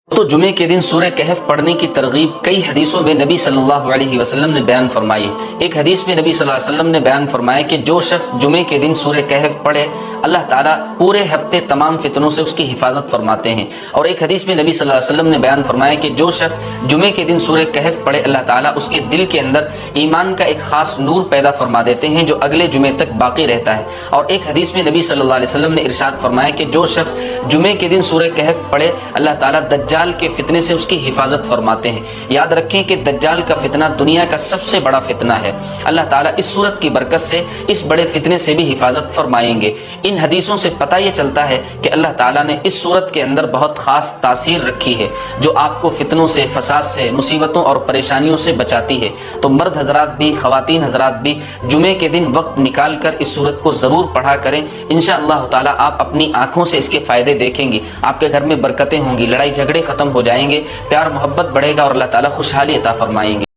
تو جمعے کے دن سورہ کہف پڑھنے کی ترغیب کئی حدیثوں میں نبی صلی اللہ علیہ وسلم نے بیان فرمائی ہے۔ ایک حدیث میں نبی صلی اللہ علیہ وسلم نے بیان فرمایا کہ جو شخص جمعے کے دن سورہ کہف پڑھے اللہ تعالیٰ پورے ہفتے تمام فتنوں سے اس کی حفاظت فرماتے ہیں۔ اور ایک حدیث میں نبی صلی اللہ علیہ وسلم نے بیان فرمایا کہ جو شخص جمعے کے دن سورہ کہف پڑھے اللہ تعالیٰ اس کے دل کے اندر ایمان کا ایک خاص نور پیدا فرما دیتے ہیں جو اگلے جمعے تک باقی رہتا ہے۔ اور ایک حدیث میں نبی صلی اللہ علیہ وسلم نے ارشاد فرمایا کہ جو شخص جمعے کے دن سورہ کہف پڑھے اللہ تعالیٰ دجال کے فتنے سے اس کی حفاظت فرماتے ہیں۔ یاد رکھیں کہ دجال کا فتنہ دنیا کا سب سے بڑا فتنہ ہے۔ اللہ تعالیٰ اس صورت کی برکت سے اس بڑے فتنے سے بھی حفاظت فرمائیں گے۔ ان حدیثوں سے پتہ یہ چلتا ہے کہ اللہ تعالیٰ نے اس صورت کے اندر بہت خاص تاثیر رکھی ہے جو آپ کو فتنوں سے، فساد سے، مصیبتوں اور پریشانیوں سے بچاتی ہے۔ تو مرد حضرات بھی، خواتین حضرات بھی جمعے کے دن وقت نکال کر اس صورت کو ضرور پڑھا کریں۔ انشاءاللہ تعالیٰ آپ اپنی آنکھوں سے اس کے فائدے دیکھیں گے۔ آپ کے گھر میں برکتیں ہوں گی، لڑائی جھگڑے ختم ہو جائیں گے، پیار محبت بڑھے گا اور اللہ تعالیٰ خوشحالی عطا فرمائیں گے۔